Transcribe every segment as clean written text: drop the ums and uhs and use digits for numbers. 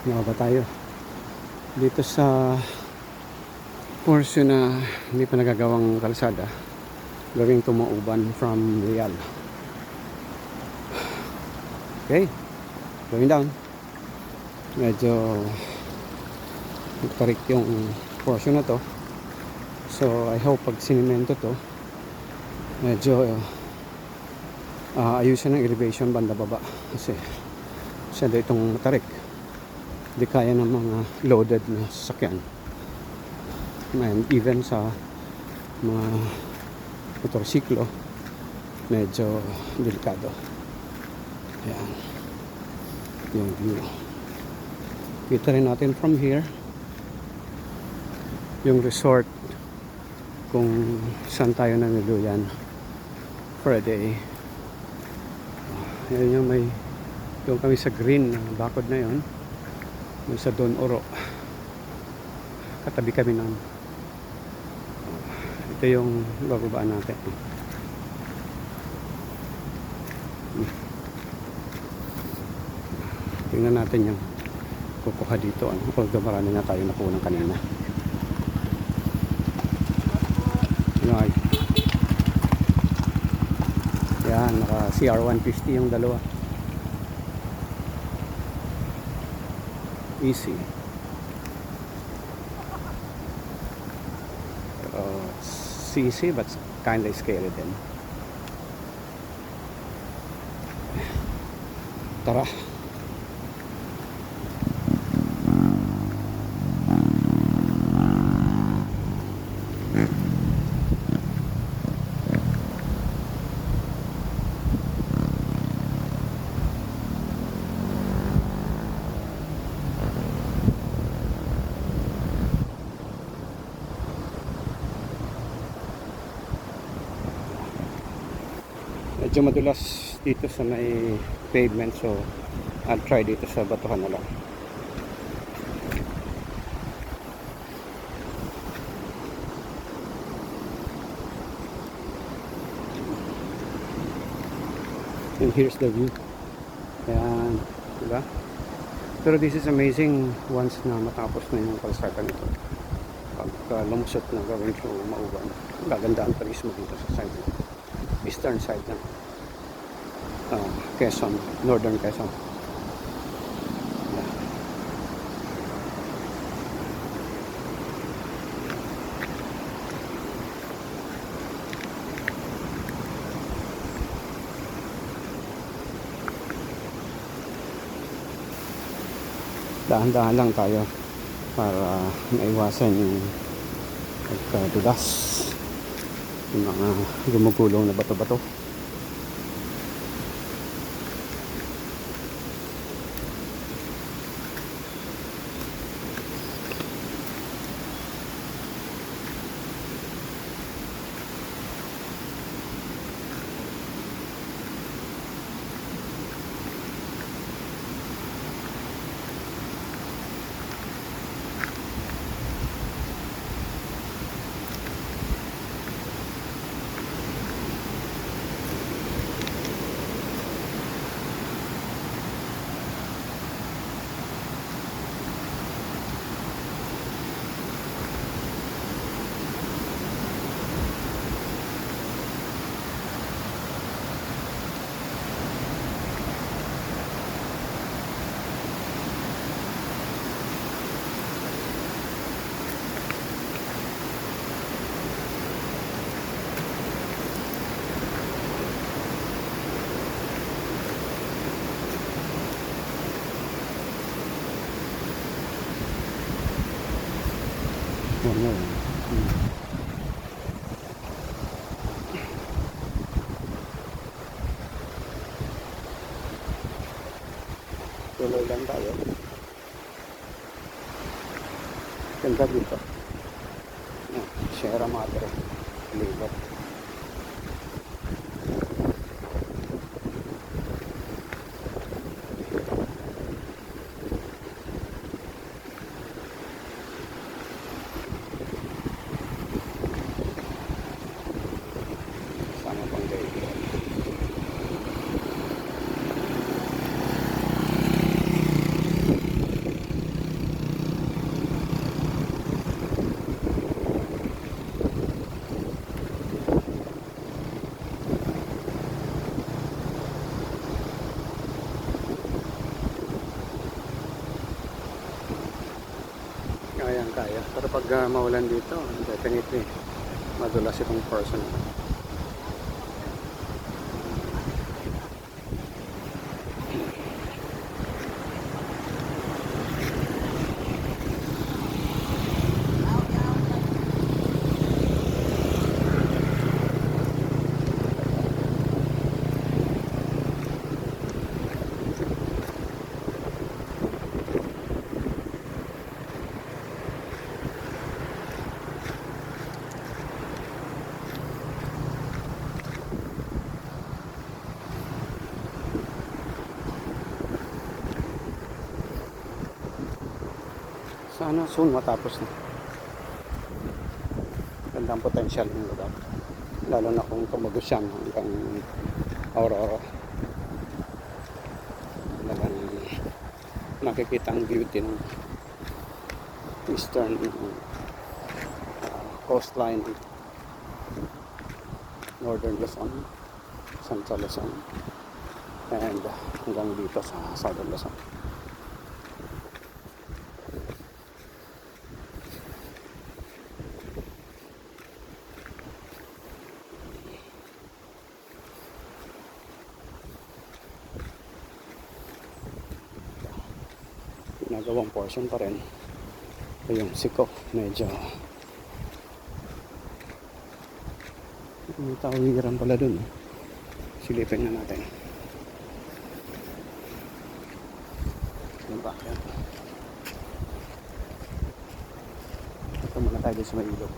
Nakaba tayo dito sa portion na hindi pa nagagawang kalsada gawing Tumauban from Real. Okay, going down. Medyo tarik yung portion na to, so I hope pag sinimento to medyo ayusin ng elevation banda baba kasi masyado itong tarik, hindi kaya ng mga loaded na sasakyan and even sa mga motorsiklo medyo delikado. Ayan yung view, kita rin natin from here yung resort kung saan tayo nanuluyan for a day. Ayan yung may doon kami sa green na bakod na yon, doon sa Don Oro katabi kami ng ito yung bababaan natin. Tingnan natin yung kukuha dito, although marami na tayo nakuha kanina. Yan, naka CR150 yung dalawa. Easy. It's easy but kinda scary din. Tara. Medyo madulas dito sa may pavement, so I'll try dito sa batuhan na lang. And here's the view. Ayan, diba? Pero this is amazing once na matapos na yung kalsada nito. Pagka lumusot na gawin to Mauban, gagandaan pa mismo dito sa side, eastern side na Quezon, northern Quezon. Dahan-dahan lang tayo para maiwasan yung pagkadulas, yung mga gumugulong na bato-bato. Tuloy lang tayo. Ganda dito. Sierra Madre. Libat. Sama pang gayon. Kaya. Pero pag maulan dito, definitely madulas itong person. Sana soon matapos na. Gandang potential ng lugar. Lalo na kung tumagos yan hanggang Aurora. Talagang nakikita ang beauty ng eastern coastline, northern Luzon, central Luzon, and hanggang dito sa southern Luzon. Ginagawang portion pa rin. Yung siko medyo may tawiran pala dun. Silipin na natin. Diba? Ito muna tayo sa may ilog.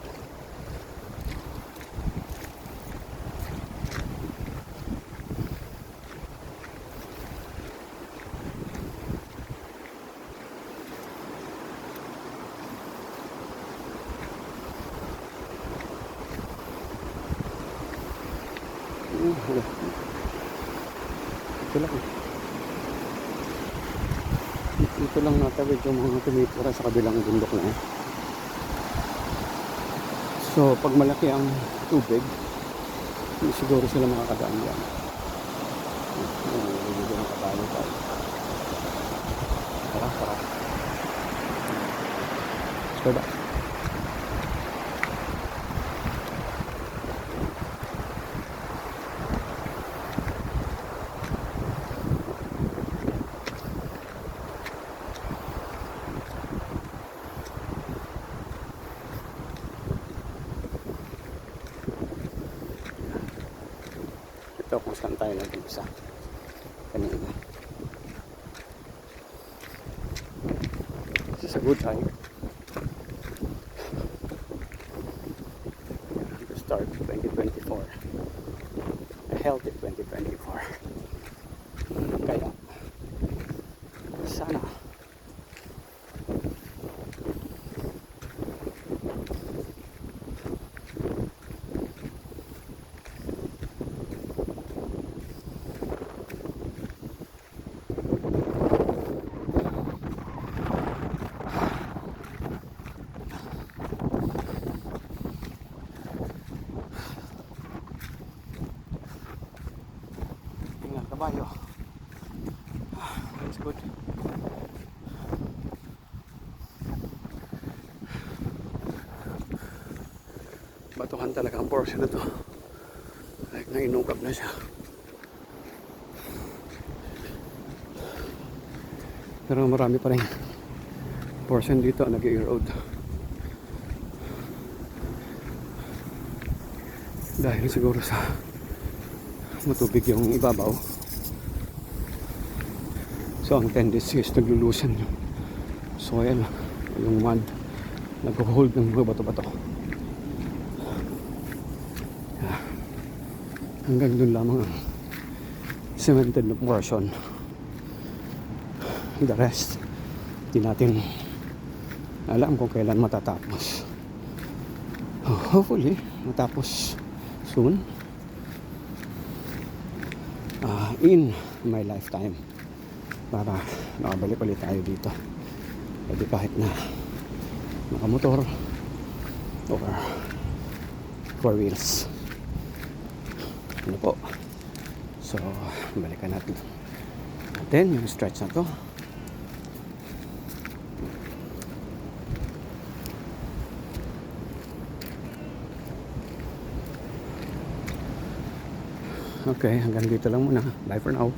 Ito lang natawid yung mga tumitira sa kabilang bundok na eh. So pag malaki ang tubig, hindi siguro sila makakadaan dyan. Hindi nakatalo tayo. Tara. So ba? Ito kung saan tayo nag-isa kanina. This is a good time to start 2024, a healthy 2024. Kaya sana kabayo. That's good. Batuhan talaga ang portion na to. Like nainukap na siya. Pero marami pa rin portion dito nag-erode. Dahil siguro sa matubig yung ibabaw. So ang tendency is naglulusan yung soil, yung mud, nag-hold ng mga bato-bato. Hanggang dun lamang ang cemented na portion. The rest, hindi natin alam kung kailan matatapos. Hopefully, matapos soon. In my lifetime. Para nakabalik ulit tayo dito. Pwede kahit na nakamotor or 4 wheels. Ano po? So, balikan natin yung stretch na to. Okay, hanggang dito lang muna. Bye for now.